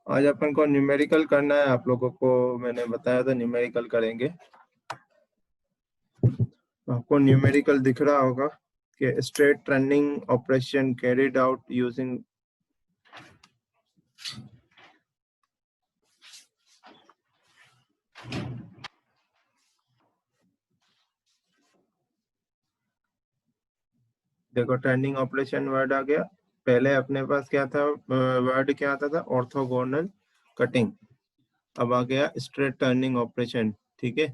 आज अपन को न्यूमेरिकल करना है, आप लोगों को मैंने बताया था न्यूमेरिकल करेंगे। आपको न्यूमेरिकल दिख रहा होगा कि straight running operation carried out using देखो टर्निंग ऑपरेशन वर्ड आ गया। पहले अपने पास क्या था, वर्ड क्या आता था, ऑर्थोगोनल कटिंग। अब आ गया स्ट्रेट टर्निंग ऑपरेशन, ठीक है।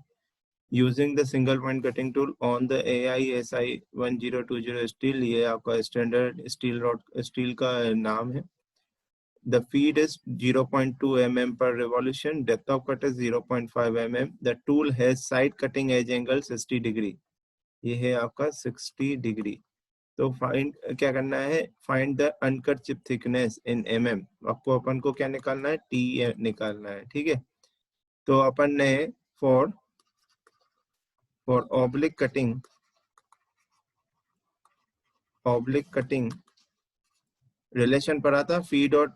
Using the single point cutting tool on the AISI 1020 steel, ये आपका स्टैंडर्ड स्टील रॉड स्टील का नाम है। The feed is 0.2 mm per revolution. Depth of cut is 0.5 mm. The tool has side cutting edge angle 60 degree. ये है आपका 60 degree. तो find क्या करना है, find the uncut chip thickness in mm। आपको अपन को क्या निकालना है, टी निकालना है, ठीक है। तो अपन ने फॉर ऑब्लिक कटिंग रिलेशन पढ़ा था फीड और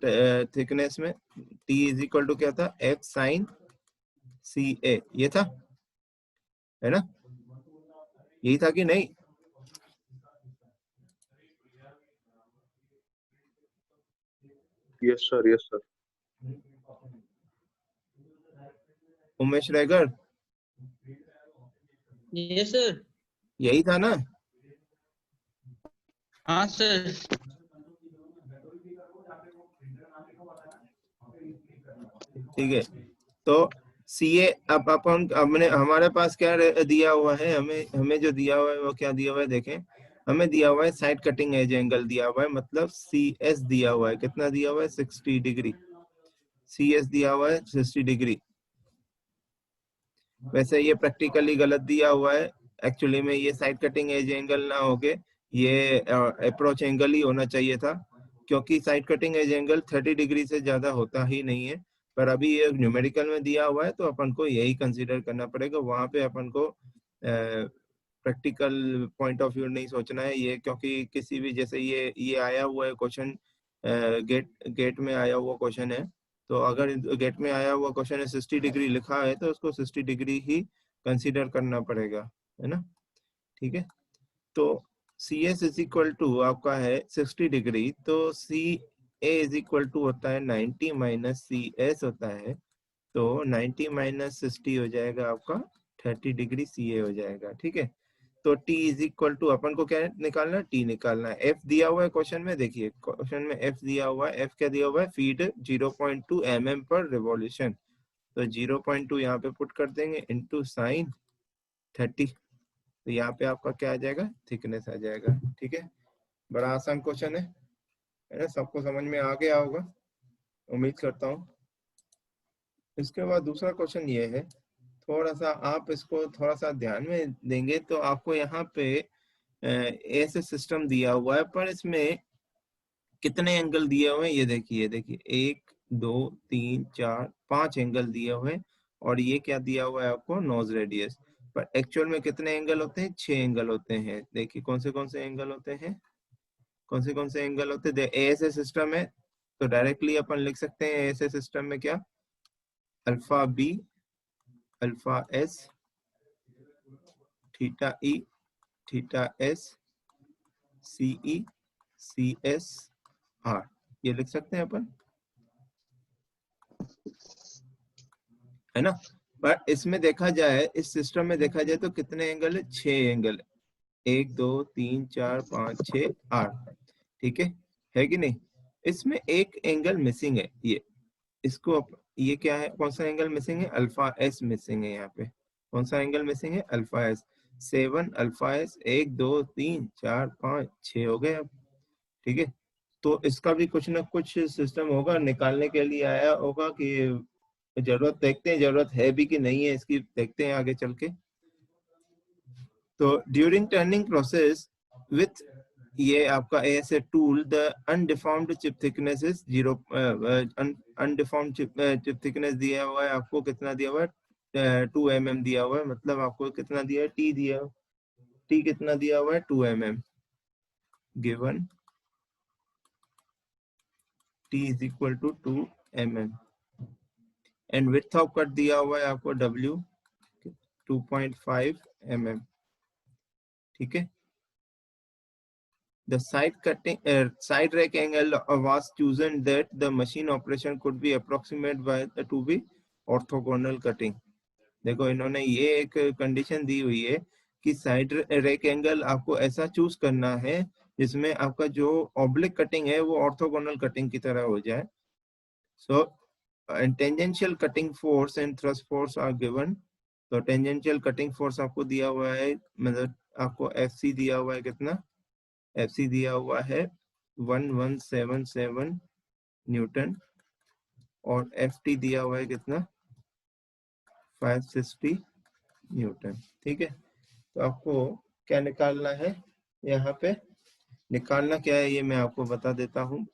थिकनेस में। टी इज इक्वल टू क्या था, एफ साइन सी ए, ये था, है ना, यही था कि नहीं। Yes sir, yes sir. Umesh Regar, yes sir. यही था ना। हाँ सर। ठीक है, तो सीए अब अपन हमने हमारे पास क्या दिया हुआ है, हमें जो दिया हुआ है वो क्या दिया हुआ है, देखें। हमें दिया हुआ है साइड कटिंग एज एंगल दिया हुआ है, मतलब CS दिया हुआ है, कितना दिया हुआ है, 60 डिग्री। CS दिया हुआ है 60 डिग्री। वैसे ये प्रैक्टिकली गलत दिया हुआ है। एक्चुअली में ये साइड कटिंग एज एंगल ना होके ये अप्रोच एंगल ही होना चाहिए था, क्योंकि side cutting edge angle 30 degree से ज्यादा होता ही नहीं है। पर अभी ये न्यूमेरिकल में दिया हुआ है तो अपन को यही कंसीडर करना पड़ेगा। वहां पे अपन को प्रैक्टिकल पॉइंट ऑफ व्यू नहीं सोचना है ये, क्योंकि किसी भी जैसे ये आया हुआ है क्वेश्चन, गेट में आया हुआ क्वेश्चन है। तो अगर गेट में आया हुआ क्वेश्चन है 60 डिग्री लिखा है तो उसको 60 डिग्री ही कंसीडर करना पड़ेगा, है ना, ठीक है। तो CS इज इक्वल टू आपका है 60 डिग्री, तो CA इज इक्वल टू होता है 90 माइनस CS होता है। तो 90 माइनस 60 हो जाएगा आपका 30 डिग्री CA हो जाएगा, ठीक है। तो T इज इक्वल टू अपन को क्या निकालना है, T निकालना है। F दिया हुआ है क्वेश्चन में, देखिए क्वेश्चन में F दिया हुआ है। F क्या दिया हुआ है, फीड 0.2 mm पर रिवॉल्यूशन। तो 0.2 यहाँ पे पुट कर देंगे इंटू साइन 30। तो यहाँ पे आपका क्या आ जाएगा, थिकनेस आ जाएगा, ठीक है। बड़ा आसान क्वेश्चन है ना, सबको समझ में आ गया होगा, उम्मीद करता हूँ। इसके बाद दूसरा क्वेश्चन ये है, थोड़ा सा आप इसको थोड़ा सा ध्यान में देंगे तो आपको यहाँ पे ऐसे सिस्टम दिया हुआ है, पर इसमें कितने एंगल दिए हुए हैं ये देखिए। देखिए 1 2 3 4 5 एंगल दिए हुए हैं, और ये क्या दिया हुआ है आपको, नोज रेडियस। पर एक्चुअल में कितने एंगल होते हैं, 6 एंगल होते हैं। देखिए कौन से एंगल होते हैं, कौन से एंगल होते हैं। ऐसे सिस्टम है तो डायरेक्टली अपन लिख सकते हैं ऐसे सिस्टम में क्या, alpha B, alpha S, theta E, theta S, CE, CS, R, ये लिख सकते हैं अपन, है ना। पर इसमें देखा जाए, इस सिस्टम में देखा जाए तो कितने एंगल है, 6 एंगल, 1 2 3 4 5 6 8, ठीक है कि नहीं। इसमें एक एंगल मिसिंग है, ये इसको ये क्या है, कौन सा एंगल मिसिंग है, अल्फा एस मिसिंग है। यहाँ पे कौन सा एंगल मिसिंग है, अल्फा एस। 7 अल्फा एस, 1 2 3 4 5 6 हो गए अब, ठीक है। तो इसका भी कुछ ना कुछ सिस्टम होगा, निकालने के लिए आया होगा कि जरूरत, देखते हैं जरूरत है भी कि नहीं है इसकी, देखते हैं आगे चल के। तो ड्यूरिंग टर्निंग प्रोसेस विथ ये आपका ऐसे tool, the undeformed chip thickness is 0, undeformed chip thickness दिया हुआ है आपको, कितना दिया हुआ है, 2 mm दिया हुआ है। मतलब आपको कितना दिया है, T दिया, T कितना दिया हुआ है, 2 mm given, T is equal to 2 mm। And width of cut दिया हुआ है आपको W 2.5 mm, ठीक है। The side rack angle was chosen that the machine operation could be approximate by to be orthogonal cutting. देखो इन्होंने ये एक कंडीशन दी हुई है कि साइड रैक एंगल आपको ऐसा चूज करना है जिसमें आपका जो ऑब्लिक कटिंग है वो ऑर्थोगोनल कटिंग की तरह हो जाए। So tangential cutting force and thrust force are given. तो टेंजेंशियल कटिंग फोर्स आपको दिया हुआ है, मतलब आपको FC दिया हुआ है, कितना FC दिया हुआ है 1177 न्यूटन, और FT दिया हुआ है कितना 560 न्यूटन, ठीक है। तो आपको क्या निकालना है, यहाँ पे निकालना क्या है ये मैं आपको बता देता हूँ।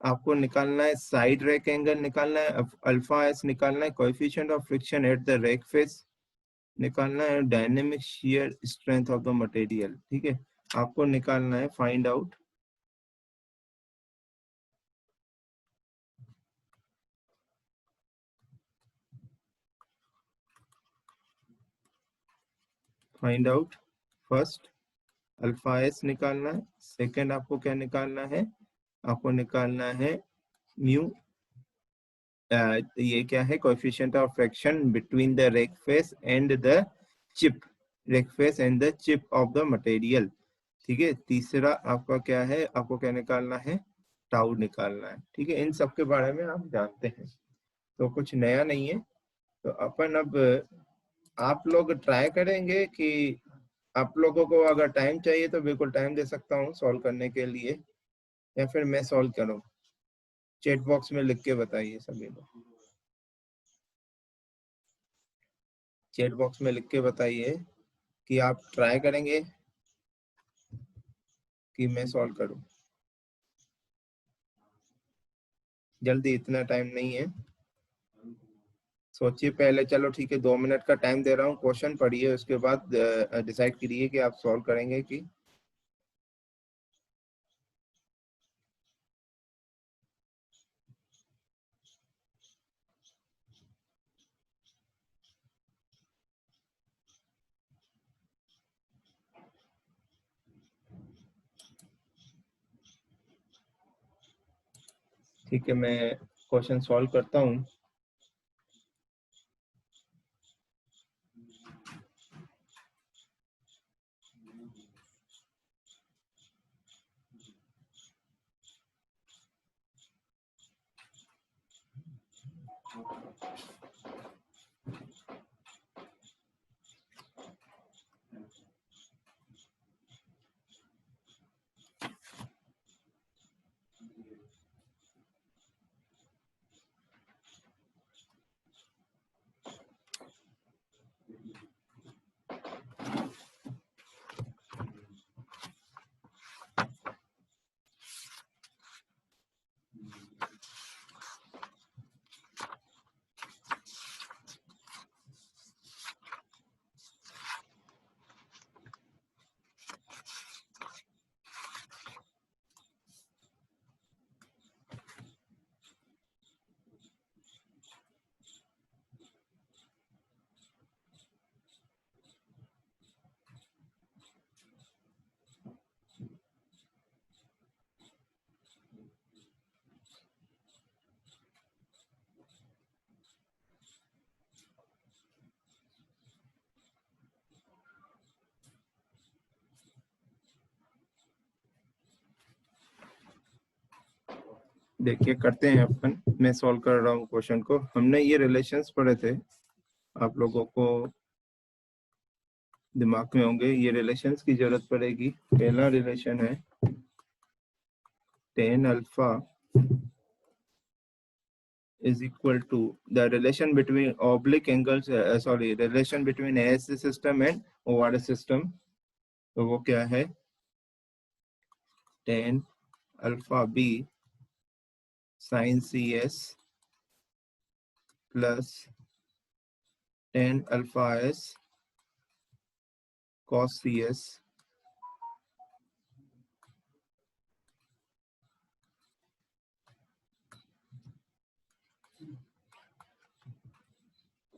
आपको निकालना है साइड रैक एंगल निकालना है, अल्फा एस निकालना है, coefficient of friction at the rack face निकालना है, dynamic shear strength of the material, ठीक है। आपको निकालना है find out first alpha S निकालना है, सेकंड आपको क्या निकालना है, आपको निकालना है म्यू, ये क्या है, coefficient of friction between the rack face and the chip, rack face and the chip off the material, ठीक है। तीसरा आपका क्या है, आपको क्या निकालना है, टाउ निकालना है, ठीक है। इन सब के बारे में आप जानते हैं, तो कुछ नया नहीं है। तो अपन अब आप लोग ट्राई करेंगे कि आप लोगों को अगर टाइम चाहिए तो बिल्कुल टाइम दे सकता हूँ सॉल्व करने के लिए, या फिर मैं सॉल्व करूँ। चैट बॉक्स में लिख के बताइए सभी लोग, चैट बॉक्स में लिख के बताइए कि आप ट्राई करेंगे कि मैं सॉल्व करूं। जल्दी, इतना टाइम नहीं है, सोचिए पहले। चलो ठीक है, 2 मिनट का टाइम दे रहा हूँ, क्वेश्चन पढ़िए, उसके बाद डिसाइड करिए कि आप सॉल्व करेंगे कि ठीक है। मैं क्वेश्चन सॉल्व करता हूँ। देखिए करते हैं अपन, मैं सॉल्व कर रहा हूँ क्वेश्चन को। हमने ये रिलेशंस पढ़े थे, आप लोगों को दिमाग में होंगे, ये रिलेशंस की जरूरत पड़ेगी। पहला रिलेशन है tan alpha is equal to the relation between oblique angles, relation between ASC system and ORS system। तो वो क्या है, tan alpha B sine C S plus tan alpha S cos C S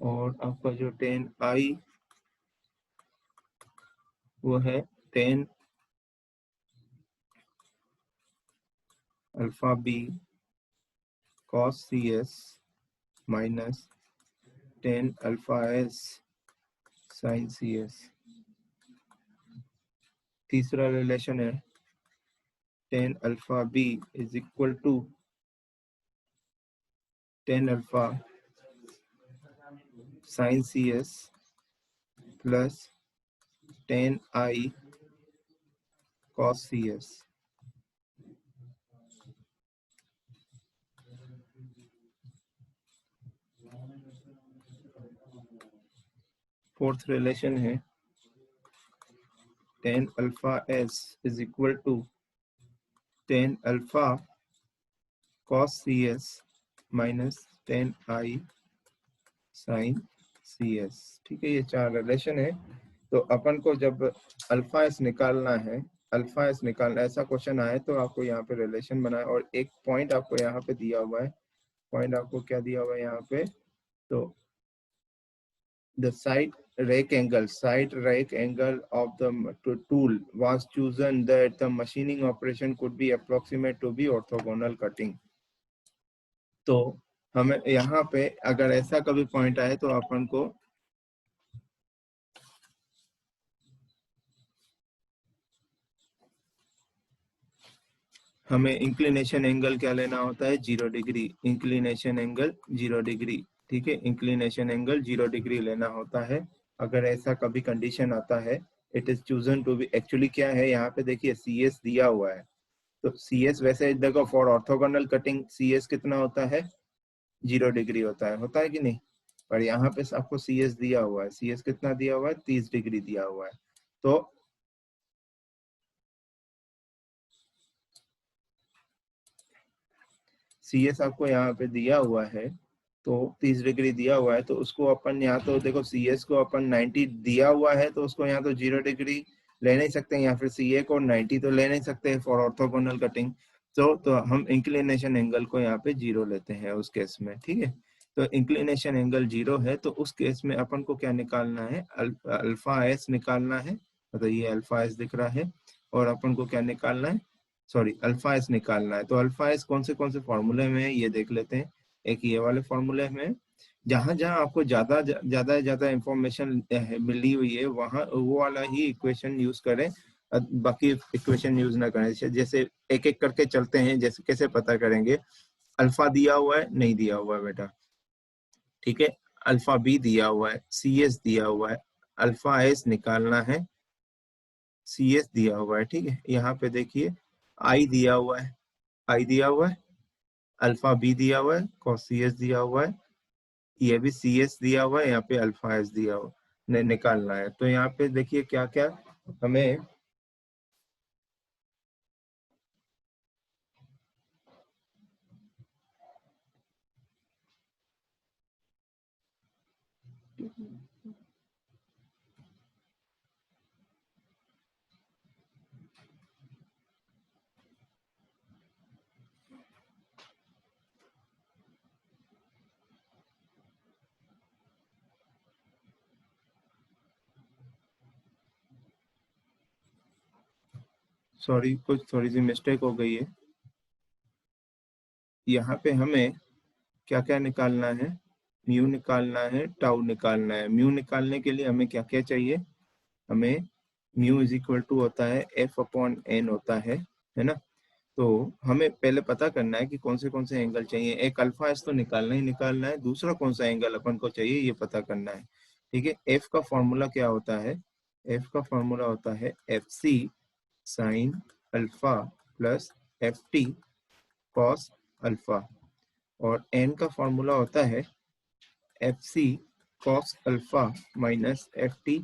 और आपका जो tan I वो है tan alpha B cos C S minus tan alpha S sine C S. तीसरा रिलेशन है tan alpha B is equal to tan alpha sine C S plus tan I cos CS। Fourth relation है tan alpha S is equal to tan alpha cos CS minus ten I sign CS। ठीक है, ये चार relation है। तो अपन को जब alpha S निकालना है, अल्फा एस निकालना, ऐसा क्वेश्चन आए तो आपको यहाँ पे रिलेशन बनाए और एक पॉइंट आपको यहाँ पे दिया हुआ है। पॉइंट आपको क्या दिया हुआ है यहाँ पे, तो the side rake angle of the tool was chosen that the machining operation could be approximate to be orthogonal cutting। तो हमें यहाँ पे अगर ऐसा कभी पॉइंट आए तो अपन को हमें इंक्लिनेशन एंगल क्या लेना होता है, 0 डिग्री। इंक्लिनेशन एंगल 0 डिग्री, ठीक है, इंक्लिनेशन एंगल 0 डिग्री लेना होता है। अगर ऐसा कभी कंडीशन आता है, it is chosen to be, actually क्या है यहाँ पे देखिए सी एस दिया हुआ है, तो सी एस वैसे देखो for orthogonal cutting C S कितना होता है, 0 डिग्री होता है कि नहीं, पर यहाँ पे आपको सी एस दिया हुआ है, सी एस कितना दिया हुआ है, 30 डिग्री दिया हुआ है। तो सी एस आपको यहाँ पे दिया हुआ है, तो 30 डिग्री दिया हुआ है, तो उसको अपन यहाँ तो देखो सी एस को अपन 90 दिया हुआ है, तो उसको यहाँ तो 0 डिग्री ले नहीं सकते हैं, या फिर सी ए को 90 तो ले नहीं सकते हैं फॉर ऑर्थोगोनल कटिंग। तो हम इंक्लिनेशन एंगल को यहाँ पे 0 लेते हैं उस केस में, ठीक है। तो इंक्लिनेशन एंगल 0 है, तो उस केस में अपन को क्या निकालना है, अल्फा एस निकालना है, मतलब ये अल्फा एस दिख रहा है, और अपन को क्या निकालना है, सॉरी अल्फा एस निकालना है। तो अल्फा एस कौन से फॉर्मूले में है ये देख लेते हैं। एक ये वाले फॉर्मूले में, जहां जहां आपको ज्यादा इंफॉर्मेशन मिली हुई है वहां वो वाला ही इक्वेशन यूज करें, बाकी इक्वेशन यूज ना करें। जैसे एक एक करके चलते हैं, जैसे कैसे पता करेंगे, अल्फा दिया हुआ है, नहीं दिया हुआ है बेटा, ठीक है, अल्फा बी दिया हुआ है, सी एस दिया हुआ है, अल्फा एस निकालना है, सी एस दिया हुआ है, ठीक है। यहाँ पे देखिए आई दिया हुआ है, आई दिया हुआ है, अल्फा बी दिया हुआ है, cos सी एस दिया हुआ है, ये भी सी एस दिया हुआ है, यहाँ पे अल्फा एस दिया हुआ निकालना है। तो यहाँ पे देखिए क्या क्या हमें, सॉरी कुछ थोड़ी सी मिस्टेक हो गई है। यहाँ पे हमें क्या क्या निकालना है, म्यू निकालना है, टाउ निकालना है। म्यू निकालने के लिए हमें क्या क्या चाहिए, हमें म्यू इज इक्वल टू होता है एफ अपॉन एन होता है ना। तो हमें पहले पता करना है कि कौन से एंगल चाहिए। एक अल्फा एस तो निकालना ही निकालना है, दूसरा कौन सा एंगल अपन को चाहिए ये पता करना है, ठीक है। एफ का फॉर्मूला क्या होता है, एफ का फॉर्मूला होता है F C sine alpha plus F T cos alpha, और एन का फॉर्मूला होता है F C cos alpha minus F T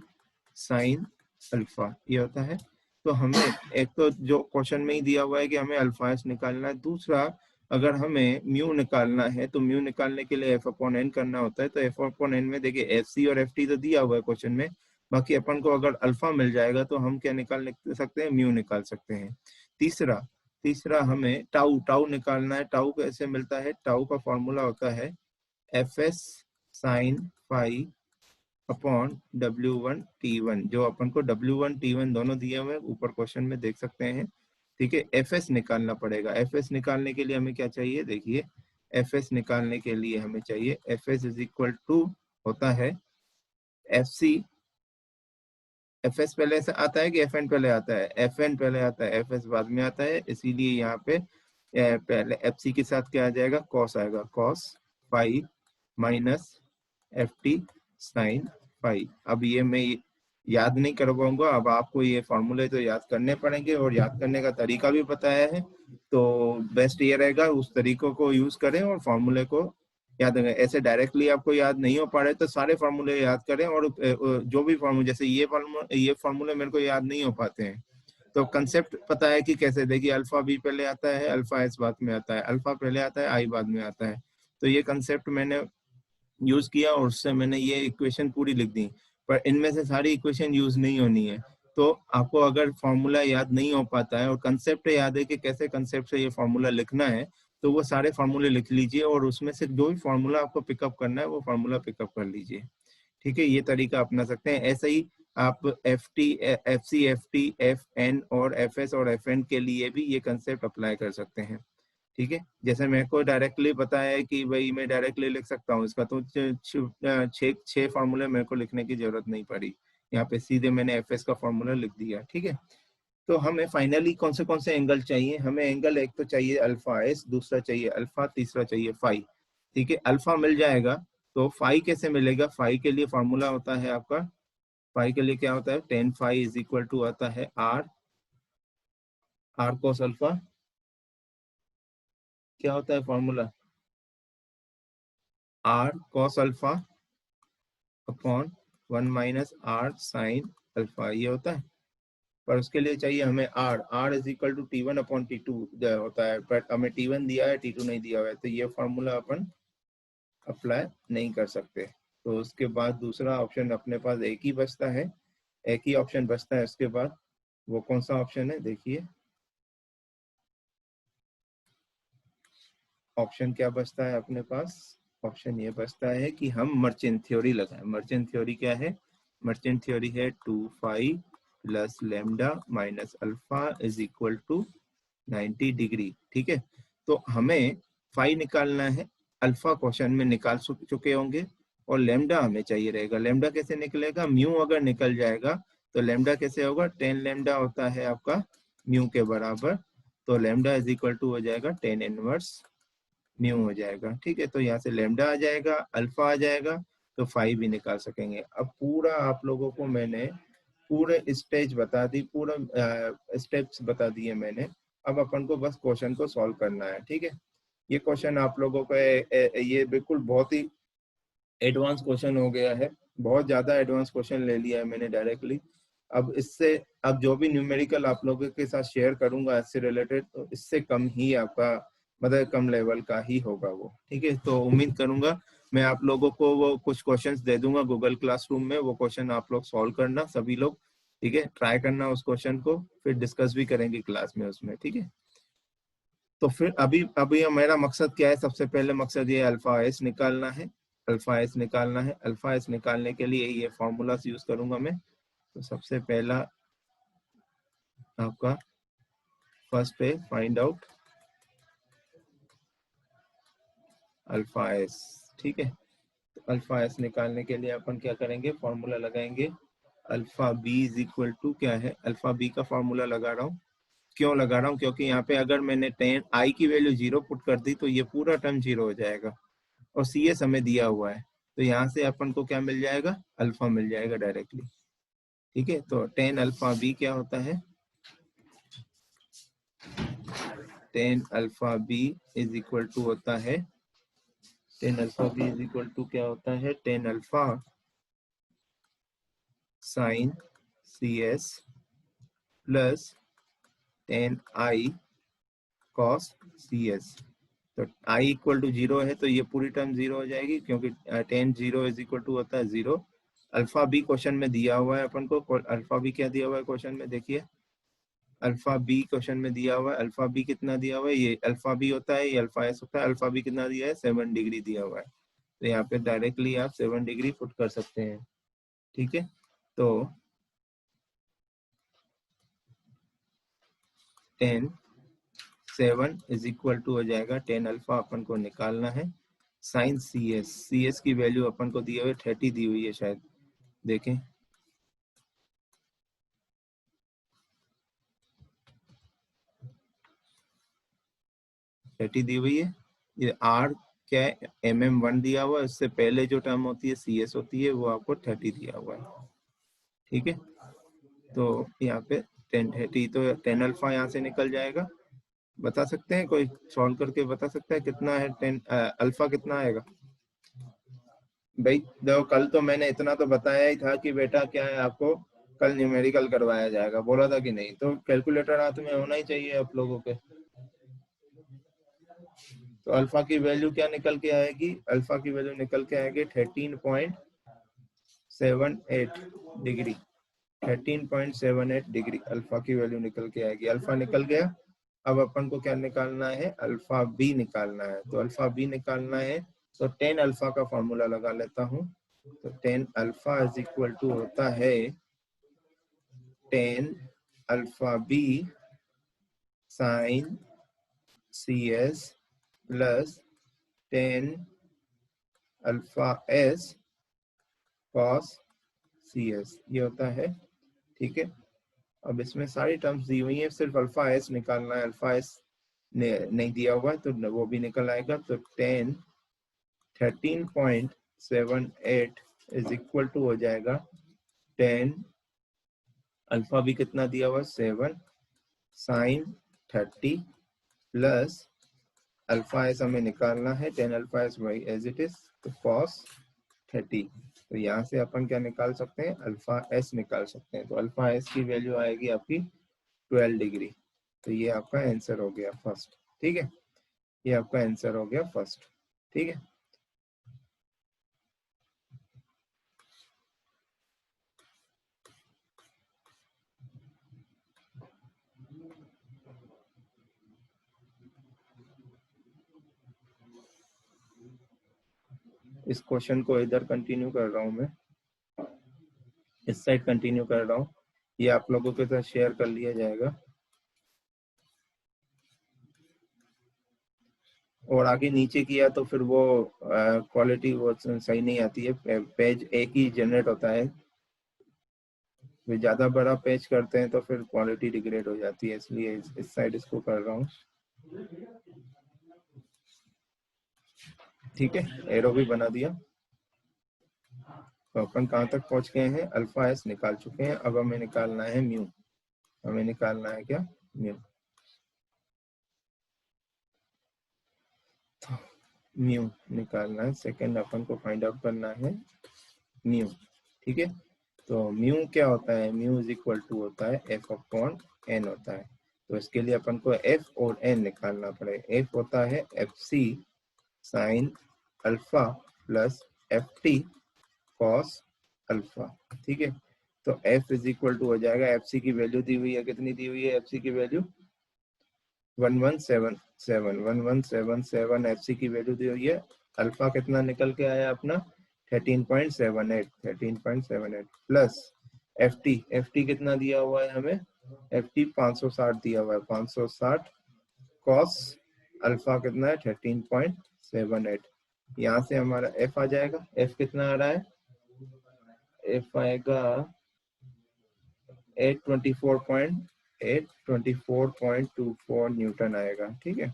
sine alpha, ये होता है तो हमें एक तो जो क्वेश्चन में ही दिया हुआ है कि हमें अल्फा एस निकालना है, दूसरा अगर हमें म्यू निकालना है तो म्यू निकालने के लिए एफ अपॉन एन करना होता है। तो एफ अपॉन एन में देखिए एफ सी और एफ टी तो दिया हुआ है क्वेश्चन में, बाकी अपन को अगर अल्फा मिल जाएगा तो हम क्या निकाल सकते हैं, म्यू निकाल सकते हैं। तीसरा तीसरा हमें टाउ टाउ निकालना है। टाउ कैसे मिलता है, टाउ का फॉर्मूला होता है F S sine phi upon W1 T1, जो अपन को W1 T1 दोनों दिए हुए ऊपर क्वेश्चन में देख सकते हैं। ठीक है, एफ एस निकालना पड़ेगा। एफ एस निकालने के लिए हमें क्या चाहिए, देखिए एफ एस निकालने के लिए हमें चाहिए F S is equal to होता है एफ सी। एफ एस पहले से आता है कि एफ एन पहले आता है, एफ एन पहले आता है, एफ एस बाद में आता है, इसीलिए यहाँ पे पहले एफ सी के साथ क्या आ जाएगा, कॉस आएगा, cos phi minus F T sine phi. अब ये मैं याद नहीं करवाऊंगा, अब आपको ये फॉर्मूले तो याद करने पड़ेंगे और याद करने का तरीका भी बताया है, तो बेस्ट ये रहेगा उस तरीकों को यूज करें और फॉर्मूले को याद रखें। ऐसे डायरेक्टली आपको याद नहीं हो पा रहे तो सारे फॉर्मूले याद करें, और जो भी फॉर्मूले, जैसे ये फॉर्मूले मेरे को याद नहीं हो पाते हैं तो कंसेप्ट पता है कि कैसे, देखिए अल्फा बी पहले आता है, अल्फा एस बाद में आता है, अल्फा पहले आता है, आई बाद में आता है। तो ये कंसेप्ट मैंने यूज किया और उससे मैंने ये इक्वेशन पूरी लिख दी, पर इनमें से सारी इक्वेशन यूज नहीं होनी है। तो आपको अगर फॉर्मूला याद नहीं हो पाता है और कंसेप्ट याद है कि कैसे कंसेप्ट से ये फॉर्मूला लिखना है, तो वो सारे फॉर्मूले लिख लीजिए और उसमें से जो भी फॉर्मूला आपको पिकअप करना है वो फॉर्मूला पिकअप कर लीजिए। ठीक है, ये तरीका अपना सकते हैं। ऐसे ही आप F T, F C, F T, F N और एफ एस और एफ एन के लिए भी ये कंसेप्ट अप्लाई कर सकते हैं। ठीक है, जैसे मेरे को डायरेक्टली पता है कि भाई मैं डायरेक्टली लिख सकता हूँ इसका, तो छह फार्मूले मेरे को लिखने की जरूरत नहीं पड़ी, यहाँ पे सीधे मैंने एफ एस का फार्मूला लिख दिया। ठीक है, तो हमें फाइनली कौन से एंगल चाहिए, हमें एंगल एक तो चाहिए अल्फा एस, दूसरा चाहिए अल्फा, तीसरा चाहिए फाई। ठीक है, अल्फा मिल जाएगा तो फाई कैसे मिलेगा, फाई के लिए फॉर्मूला होता है आपका, फाई के लिए क्या होता है, tan phi is equal to आता है आर, आर कोस अल्फा, क्या होता है formula, R cos alpha upon 1 - R sine alpha, ये होता है। पर उसके लिए चाहिए हमें R, R is equal to T1 upon T2 होता है, बट हमें T1 दिया है, T2 नहीं दिया हुआ है, तो ये फॉर्मूला अपन अप्लाई नहीं कर सकते। तो उसके बाद दूसरा ऑप्शन अपने पास एक ही बचता है, एक ही ऑप्शन बचता है उसके बाद, वो कौन सा ऑप्शन है, देखिए ऑप्शन क्या बचता है अपने पास, ऑप्शन ये बचता है कि हम मर्चेंट थ्योरी लगाएं। मर्चेंट थ्योरी क्या है, मर्चेंट थ्योरी है 2 phi plus lambda minus alpha is equal to 90 degree. ठीक है, तो हमें फाई निकालना है, अल्फा क्वेश्चन में निकाल चुके होंगे, और लेमडा हमें चाहिए रहेगा। लेमडा कैसे निकलेगा, म्यू अगर निकल जाएगा तो लेमडा कैसे होगा, 10 लेमडा होता है आपका म्यू के बराबर, तो लेमडा इज इक्वल टू हो जाएगा 10 इनवर्स म्यू हो जाएगा। ठीक है, तो यहाँ से लेमडा आ जाएगा, अल्फा आ जाएगा, तो फाई भी निकाल सकेंगे। अब पूरा आप लोगों को मैंने पूरे स्टेज बता दी, पूरा स्टेप्स बता दिए मैंने। अब अपन को बस क्वेश्चन को सॉल्व करना है। ठीक है, ये क्वेश्चन आप लोगों का ये बिल्कुल बहुत ही एडवांस क्वेश्चन हो गया है, बहुत ज्यादा एडवांस क्वेश्चन ले लिया है मैंने डायरेक्टली। अब इससे, अब जो भी न्यूमेरिकल आप लोगों के साथ शेयर करूंगा इससे रिलेटेड, तो इससे कम ही आपका, मतलब कम लेवल का ही होगा वो। ठीक है, तो उम्मीद करूंगा मैं आप लोगों को वो कुछ क्वेश्चंस दे दूंगा गूगल क्लासरूम में, वो क्वेश्चन आप लोग सॉल्व करना सभी लोग। ठीक है, ट्राई करना उस क्वेश्चन को, फिर डिस्कस भी करेंगे क्लास में उसमें। ठीक है, तो फिर अभी अभी मेरा मकसद क्या है, सबसे पहले मकसद ये अल्फा एस निकालना है, अल्फा एस निकालना है। अल्फा एस निकालने के लिए ये फॉर्मूलास यूज करूंगा मैं। तो सबसे पहला आपका फर्स्ट पे फाइंड आउट अल्फा एस। ठीक है, तो अल्फा एस निकालने के लिए अपन क्या करेंगे, फॉर्मूला लगाएंगे alpha B is equal to क्या है, अल्फा बी का फॉर्मूला लगा रहा हूँ। क्यों लगा रहा हूँ, क्योंकि यहाँ पे अगर मैंने 10 आई की वैल्यू 0 पुट कर दी तो ये पूरा टर्म 0 हो जाएगा, और सी एस हमें दिया हुआ है, तो यहाँ से अपन को क्या मिल जाएगा, अल्फा मिल जाएगा डायरेक्टली। ठीक है, तो 10 अल्फा बी क्या होता है, 10 alpha B is equal to होता है, 10 alpha B is equal to क्या होता है, 10 alpha sine C S plus 10i cos cs। तो i इक्वल टू 0 है तो ये पूरी टर्म 0 हो जाएगी, क्योंकि 10 0 इज इक्वल टू होता है 0। अल्फा बी क्वेश्चन में दिया हुआ है अपन को। अल्फा बी क्या दिया हुआ है क्वेश्चन में, देखिए अल्फा बी क्वेश्चन में दिया हुआ है। अल्फा बी कितना दिया हुआ है, ये अल्फा बी होता है, ये अल्फा एस होता है। अल्फा बी कितना दिया है, 7 डिग्री दिया हुआ है। तो यहाँ पे डायरेक्टली आप 7 डिग्री पुट कर सकते हैं। ठीक है, तो 10 7 इज इक्वल टू हो जाएगा 10 अल्फा अपन को निकालना है sine C S. C S की वैल्यू अपन को दी हुई है 30 दी हुई है शायद, देखें 30 दी हुई है। ये आर क्या है, mm1 दिया हुआ है, उससे पहले जो टर्म होती है सी एस होती है, वो आपको 30 दिया हुआ है। ठीक है, तो यहाँ पे 10 30, तो 10 अल्फा यहाँ से निकल जाएगा। बता सकते हैं, कोई सॉल्व करके बता सकता है कितना है 10 अल्फा कितना आएगा? भाई देखो, कल तो मैंने इतना तो बताया ही था कि बेटा क्या है, आपको कल न्यूमेरिकल करवाया जाएगा, बोला था कि नहीं? तो कैलकुलेटर हाथ में होना ही चाहिए आप लोगों के। तो अल्फा की वैल्यू क्या निकल के आएगी? अल्फा की वैल्यू निकल के आएगी 13.78 डिग्री। 13.78 डिग्री अल्फा की वैल्यू निकल के आएगी। अल्फा निकल गया। अब अपन को क्या निकालना है, अल्फा बी निकालना है। तो अल्फा बी निकालना है तो 10 अल्फा का फॉर्मूला लगा लेता हूँ। तो 10 अल्फा इज इक्वल टू होता है 10 alpha B sine C S plus 10 alpha S cos C S, ये होता है। ठीक है, अब इसमें सारी टर्म्स दी हुई है, सिर्फ अल्फा एस निकालना है। अल्फा एस नहीं दिया हुआ है तो वो भी निकल आएगा। तो 13.78 इज इक्वल टू हो जाएगा 10 अल्फा भी कितना दिया हुआ है 7 साइन 30 प्लस अल्फा एस हमें निकालना है 10 alpha S Y as it is, तो कॉस 30। तो यहाँ से अपन क्या निकाल सकते हैं, अल्फा एस निकाल सकते हैं। तो अल्फा एस की वैल्यू आएगी आपकी 12 डिग्री। तो ये आपका आंसर हो गया फर्स्ट। ठीक है, ये आपका आंसर हो गया फर्स्ट। ठीक है, इस क्वेश्चन को इधर कंटिन्यू कर रहा हूँ मैं, इस साइड कंटिन्यू कर रहा हूँ। ये आप लोगों के साथ शेयर कर लिया जाएगा। और आगे नीचे किया तो फिर वो क्वालिटी वो सही नहीं आती है। पेज एक ही जनरेट होता है, फिर ज्यादा बड़ा पेज करते हैं तो फिर क्वालिटी डिग्रेड हो जाती है, इसलिए इस साइड इसको कर रहा हूँ। ठीक है, एरो भी बना दिया। तो अपन कहाँ तक पहुंच गए हैं, अल्फा एस निकाल चुके हैं। अब हमें निकालना है म्यू। हमें निकालना है क्या, म्यू। म्यू निकालना है, सेकंड अपन को फाइंड आउट करना है म्यू। ठीक है, तो म्यू क्या होता है, म्यू इज इक्वल टू होता है एफ अपॉन एन होता है। तो इसके लिए अपन को एफ और एन निकालना पड़ेगा। एफ होता है F C sine alpha plus F T cos alpha. ठीक है, तो एफ इज इक्वल टू हो जाएगा, एफ सी की वैल्यू दी हुई है, कितनी दी हुई है एफ सी की वैल्यू 1177 एफ सी की वैल्यू दी हुई है। अल्फा कितना निकल के आया अपना 13.78 प्लस एफ टी कितना दिया हुआ है हमें, एफ टी 560 दिया हुआ है, 560 कॉस अल्फा कितना है 13.78। यहाँ से हमारा एफ आ जाएगा। एफ कितना आ रहा है, एफ आएगा 824.24 न्यूटन आएगा। ठीक है,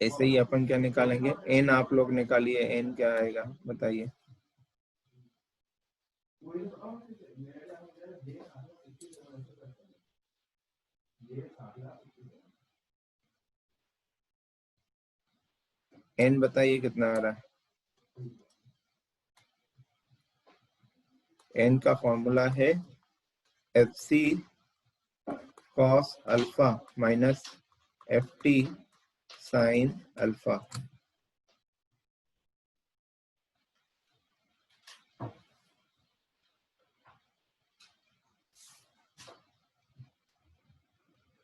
ऐसे ही अपन क्या निकालेंगे, एन आप लोग निकालिए, एन क्या आएगा बताइए। एन बताइए कितना आ रहा है। एन का फॉर्मूला है FC cos alpha minus FT sin alpha.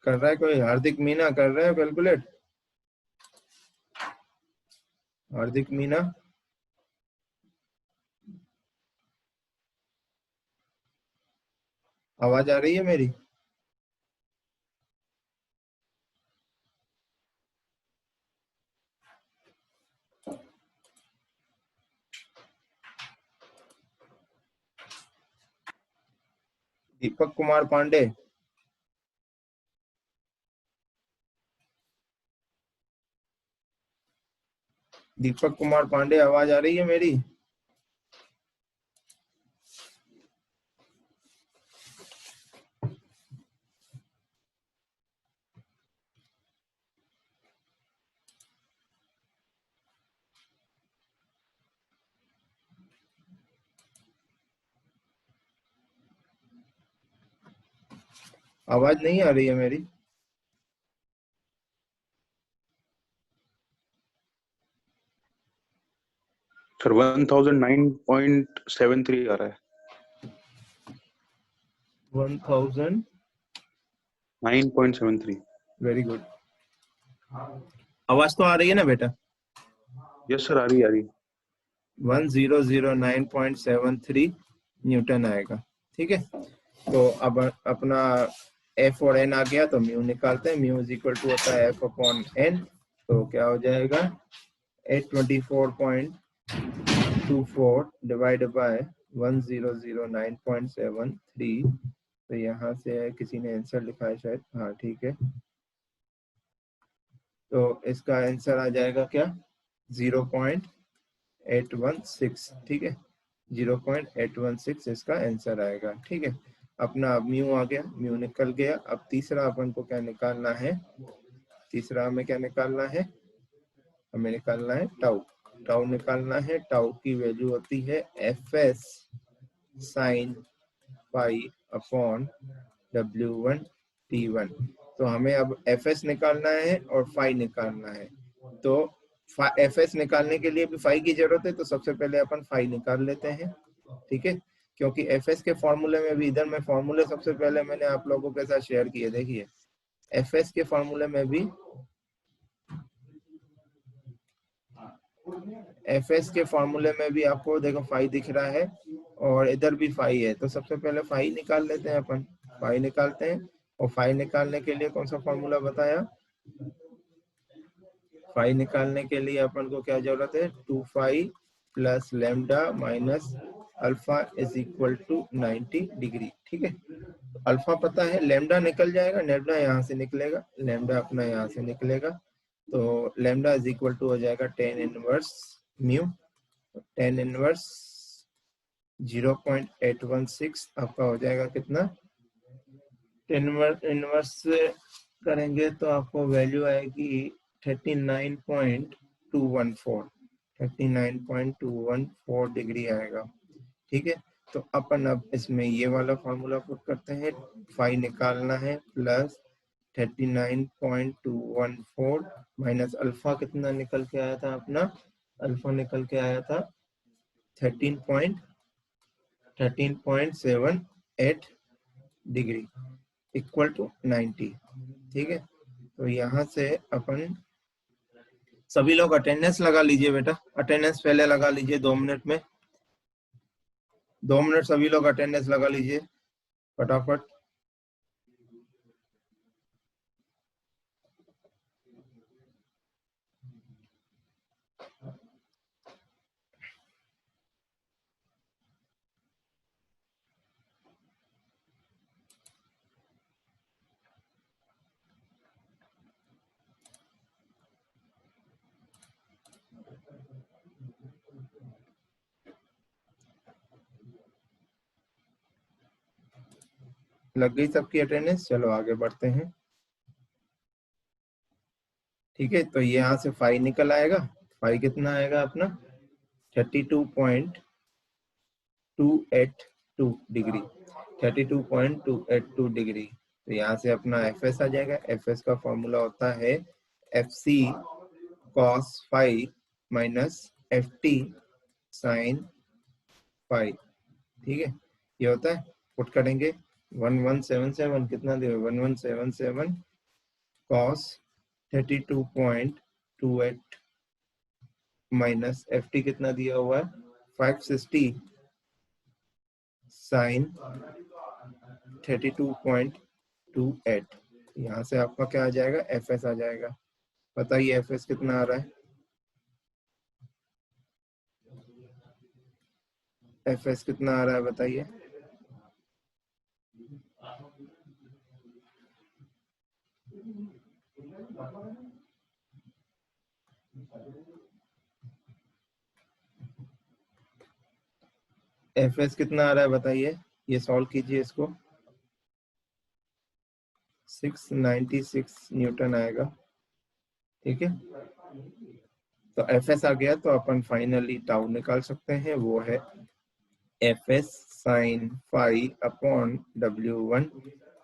कर रहा है कोई? हार्दिक मीना कर रहे हो कैलकुलेट? हार्दिक मीना, आवाज आ रही है मेरी? दीपक कुमार पांडे, दीपक कुमार पांडे, आवाज आ रही है मेरी? आवाज नहीं आ रही है मेरी? सर 1009.73 आ रहा है। 1009.73। Very good. आवाज तो आ रही है ना बेटा? यस सर, आ रही 1009.73 न्यूटन आएगा। ठीक है, तो अब अपना एफ और एन आ गया, तो म्यू निकालते हैं। म्यू इज इक्वल टू होता है एफ अपॉन एन, तो क्या हो जाएगा 824.24 डिवाइड बाय 1009.73। तो यहाँ से किसी ने आंसर लिखा है शायद, हाँ ठीक है। तो इसका आंसर आ जाएगा क्या? 0.816। ठीक है, 0.816 इसका आंसर आएगा। ठीक है, अपना म्यू आ गया, म्यू निकल गया। अब तीसरा अपन को क्या निकालना है? तीसरा हमें क्या निकालना है? हमें निकालना है टाउ। टाउ निकालना है। टाउ की वैल्यू होती है Fs sine pi upon W1 T1। तो हमें अब Fs निकालना है और फाई निकालना है। तो Fs निकालने के लिए भी फाई की जरूरत है, तो सबसे पहले अपन फाई निकाल लेते हैं। ठीक है, क्योंकि Fs के फॉर्मूले में भी, इधर में फॉर्मूले सबसे पहले मैंने आप लोगों के साथ शेयर किए। देखिए Fs के फॉर्मूले में भी, Fs के फॉर्मूले में भी आपको देखो फाई दिख रहा है और इधर भी फाई है। तो सबसे पहले फाई निकाल लेते हैं अपन। फाई निकालते हैं, और फाई निकालने के लिए कौन सा फॉर्मूला बताया? फाई निकालने के लिए अपन को क्या जरूरत है? 2 phi plus lambda minus alpha is equal to 90 degree. ठीक है, अल्फा पता है, लेमडा निकल जाएगा, लेमडा यहाँ से निकलेगा, लेमडा अपना यहाँ से निकलेगा। तो लेमडा इज इक्वल टू हो जाएगा 10 इनवर्स म्यू। 10 इनवर्स 0.816 आपका हो जाएगा कितना? 10 इनवर्स से करेंगे तो आपको वैल्यू आएगी 39.214। 39.214 डिग्री आएगा। ठीक है, तो अपन अब इसमें ये वाला फॉर्मूला पुट करते हैं। फाई निकालना है प्लस 39.214 माइनस अल्फा कितना निकल के आया था अपना? अल्फा निकल के आया था 13.78 डिग्री इक्वल टू 90। ठीक है, तो यहाँ से अपन सभी लोग अटेंडेंस लगा लीजिए बेटा। अटेंडेंस पहले लगा लीजिए 2 मिनट में। 2 मिनट सभी लोग अटेंडेंस लगा लीजिए फटाफट। लग गई सबकी अटेंडेंस? चलो आगे बढ़ते हैं। ठीक है, तो ये यहाँ से फाई निकल आएगा। फाई कितना आएगा अपना? 32.282 डिग्री। 32.282 डिग्री। तो यहाँ से अपना एफ आ जाएगा। एफ का फॉर्मूला होता है FC cos phi minus FT sin phi. ठीक है, ये होता है। पुट करेंगे 1177 कितना दिया, 1177 cos 32.28 माइनस FT कितना दिया हुआ है 560 sin 32.28। यहाँ से आपका क्या आ जाएगा, FS आ जाएगा। बताइए FS कितना आ रहा है, FS कितना आ रहा है बताइए। FS कितना आ रहा है बताइए, ये सॉल्व कीजिए इसको। 696 न्यूटन आएगा। ठीक है, तो FS आ गया, तो अपन फाइनली टाउ निकाल सकते हैं, वो है FS sin phi upon W1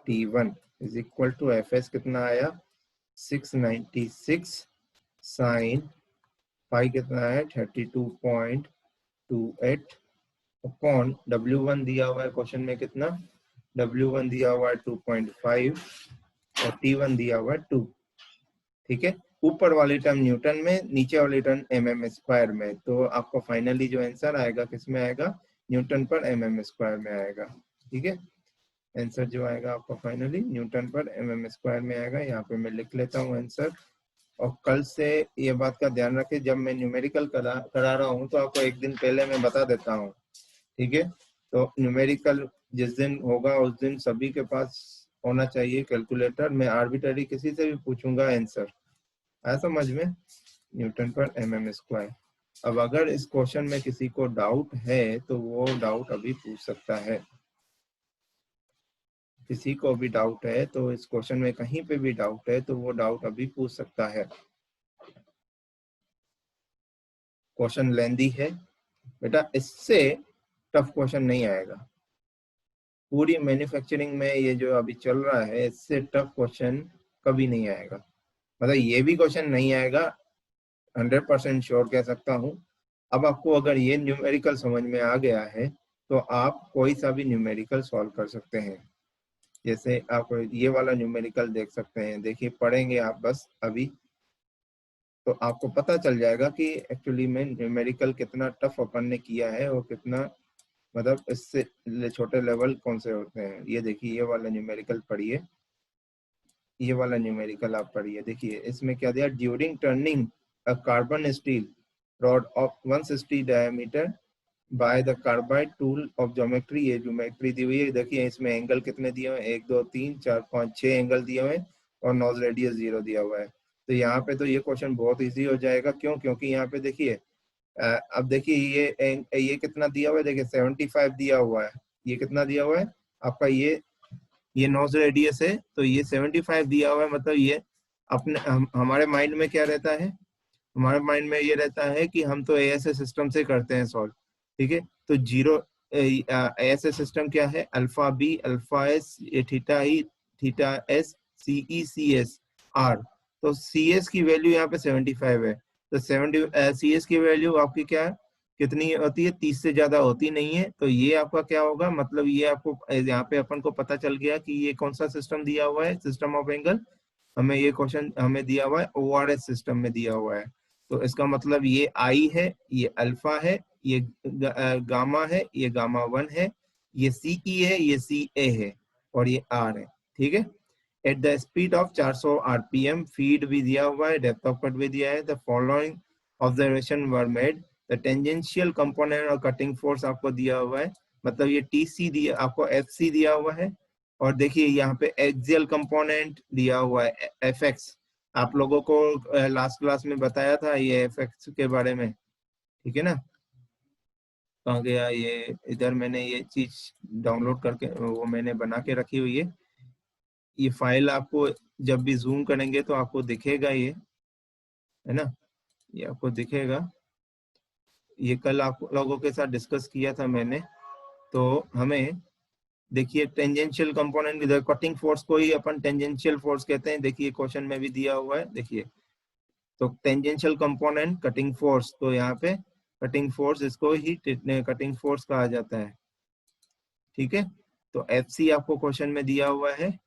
T1 is equal to FS कितना आया 696 sin फाई कितना है 32.28 अपॉन W1 दिया हुआ है क्वेश्चन में कितना, W1 दिया हुआ है 2.5 और T1 दिया हुआ है 2। ठीक है, ऊपर वाली टर्म न्यूटन में, नीचे वाली टर्म mm स्क्वायर में। तो आपको फाइनली जो आंसर आएगा किस में आएगा, न्यूटन पर mm स्क्वायर में आएगा। ठीक है, आंसर जो आएगा आपको फाइनली न्यूटन पर mm स्क्वायर में आएगा। यहाँ पे मैं लिख लेता हूँ आंसर। और कल से ये बात का ध्यान रखें, जब मैं न्यूमेरिकल करा रहा हूँ तो आपको एक दिन पहले मैं बता देता हूँ। ठीक है, तो न्यूमेरिकल जिस दिन होगा उस दिन सभी के पास होना चाहिए कैलकुलेटर। मैं आर्बिट्ररी किसी से भी पूछूंगा आंसर, आया समझ में, न्यूटन पर mm स्क्वायर। अब अगर इस क्वेश्चन में किसी को डाउट है तो वो डाउट अभी पूछ सकता है। किसी को भी डाउट है तो इस क्वेश्चन में कहीं पे भी डाउट है तो वो डाउट अभी पूछ सकता है। क्वेश्चन लेंदी है बेटा, इससे टफ क्वेश्चन नहीं आएगा। पूरी मैन्युफैक्चरिंग में ये जो अभी चल रहा है, इससे टफ क्वेश्चन कभी नहीं आएगा। मतलब ये भी क्वेश्चन नहीं आएगा, 100% श्योर कह सकता हूँ। अब आपको अगर ये न्यूमेरिकल समझ में आ गया है तो आप कोई सा भी न्यूमेरिकल सॉल्व कर सकते हैं। जैसे आप ये वाला न्यूमेरिकल देख सकते हैं, देखिए पढ़ेंगे आप बस अभी तो आपको पता चल जाएगा कि एक्चुअली में न्यूमेरिकल कितना टफ अपन ने किया है और कितना, मतलब इससे छोटे लेवल कौन से होते हैं। ये देखिए, ये वाला न्यूमेरिकल पढ़िए, ये वाला न्यूमेरिकल आप पढ़िए। देखिए इसमें क्या दिया, during turning a carbon steel rod of 160 diameter by the carbide tool of geometry. ये ज्योमेट्री दी हुई है, देखिए इसमें एंगल कितने दिए हुए हैं, 1 2 3 4 5 6 एंगल दिए हुए हैं और नोज रेडियस 0 दिया हुआ है। तो यहाँ पे तो ये क्वेश्चन बहुत इजी हो जाएगा। क्यों, क्योंकि यहाँ पे देखिए अब देखिए ये कितना दिया हुआ है, देखिए 75 दिया हुआ है। ये कितना दिया हुआ है आपका, ये नोज रेडियस है, तो ये 75 दिया हुआ है। मतलब ये अपने हमारे माइंड में क्या रहता है, हमारे माइंड में ये रहता है कि हम तो ऐसे सिस्टम से करते हैं सॉल्व। ठीक है, तो जीरो ऐसे सिस्टम क्या है, अल्फा बी अल्फा एस, ये थीटा ई थीटा एस, सी ई सी एस आर। तो सी एस की वैल्यू यहाँ पे 75 है। तो 70 सी एस की वैल्यू आपकी क्या है, कितनी होती है, 30 से ज्यादा होती नहीं है। तो ये आपका क्या होगा, मतलब ये आपको यहाँ पे अपन को पता चल गया कि ये कौन सा सिस्टम दिया हुआ है, सिस्टम ऑफ एंगल। हमें ये क्वेश्चन हमें दिया हुआ है ओआरएस सिस्टम में दिया हुआ है। तो इसका मतलब ये आई है, ये अल्फा है, ये गामा है, ये गामा 1 है, ये सी ई है, ये सी ए है और ये आर है। ठीक है, at the speed of 400 RPM, feed भी दिया हुआ है, डेप्थ ऑफ कट भी दिया है। The following observation were made, the tangential component और कटिंग फोर्स आपको दिया हुआ है। मतलब ये टीसी दिया आपको, एफसी दिया हुआ है। और देखिए यहाँ पे एक्सियल कंपोनेंट दिया हुआ है एफ एक्स। आप लोगों को लास्ट क्लास में बताया था ये एफ एक्स के बारे में। ठीक है ना, कहाँ गया ये, इधर मैंने ये चीज डाउनलोड करके वो मैंने बना के रखी हुई है। ये फाइल आपको जब भी जूम करेंगे तो आपको दिखेगा, ये है ना, ये आपको दिखेगा। ये कल आप लोगों के साथ डिस्कस किया था मैंने। तो हमें देखिए टेंजेंशियल कंपोनेंट, इधर कटिंग फोर्स को ही अपन टेंजेंशियल फोर्स कहते हैं। देखिए क्वेश्चन में भी दिया हुआ है, देखिए तो टेंजेंशियल कंपोनेंट कटिंग फोर्स, तो यहाँ पे कटिंग फोर्स, इसको ही कटिंग फोर्स कहा जाता है। ठीक है, तो एफ सी आपको क्वेश्चन में दिया हुआ है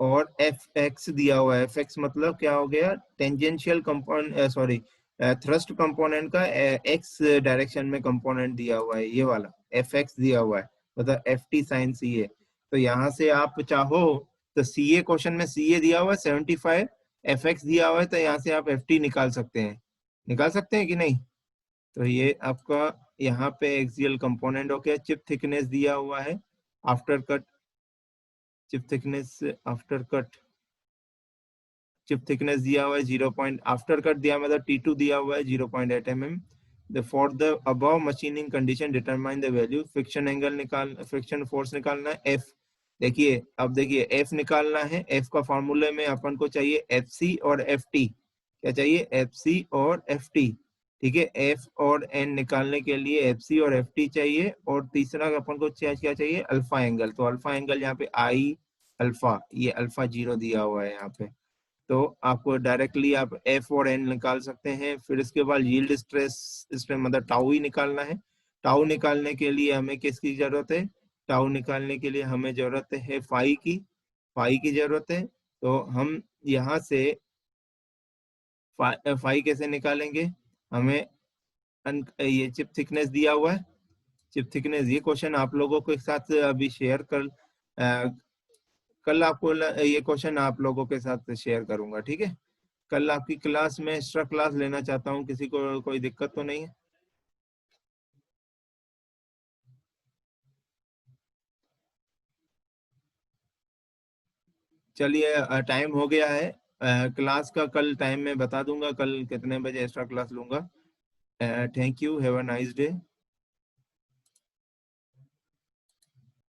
और एफ एक्स दिया हुआ है। एफ एक्स मतलब क्या हो गया, tangential component, sorry thrust component का एक्स डायरेक्शन में कंपोनेंट दिया हुआ है, ये वाला एफ एक्स दिया हुआ है, मतलब एफ टी साइन सी ए। तो यहाँ से आप चाहो तो सी ए, क्वेश्चन में सी ए दिया हुआ है 75, एफ एक्स दिया हुआ है, तो यहाँ से आप एफ टी निकाल सकते हैं। निकाल सकते हैं कि नहीं? तो ये आपका यहाँ पे एक्सियल कंपोनेंट हो गया। चिप थिकनेस दिया हुआ है after cut, chip thickness after cut, chip thickness दिया हुआ है 0 पॉइंट, आफ्टर कट दिया मतलब T2 दिया हुआ है 0.8 mm। For the above machining condition determine the value. Friction angle निकाल, फ्रिक्शन फोर्स निकालना है F। देखिए अब देखिए F निकालना है, F का फॉर्मूले में अपन को चाहिए FC और FT। क्या चाहिए? FC और FT। ठीक है, F और N निकालने के लिए FC और FT चाहिए, और तीसरा अपन को क्या चाहिए? Alpha angle. तो अल्फा एंगल यहाँ पे I अल्फा, ये अल्फा 0 दिया हुआ है यहाँ पे। तो आपको डायरेक्टली आप एफ और एन निकाल सकते हैं। फिर इसके बाद यील्ड स्ट्रेस, इसमें मतलब टाउ ही निकालना है। टाउ निकालने के लिए हमें किसकी जरूरत है? टाउ निकालने के लिए हमें जरूरत है फाई की, फाई की जरूरत है। तो हम यहाँ से फाई कैसे निकालेंगे? हमें ये चिप थिकनेस दिया हुआ है, चिप थिकनेस, ये क्वेश्चन आप लोगों के साथ अभी शेयर कर, कल आपको ये क्वेश्चन आप लोगों के साथ शेयर करूंगा। ठीक है, कल आपकी क्लास में एक्स्ट्रा क्लास लेना चाहता हूँ, किसी को कोई दिक्कत तो नहीं है? चलिए टाइम हो गया है, क्लास का कल टाइम में बता दूंगा, कल कितने बजे एक्स्ट्रा क्लास लूंगा। Thank you, have a nice day.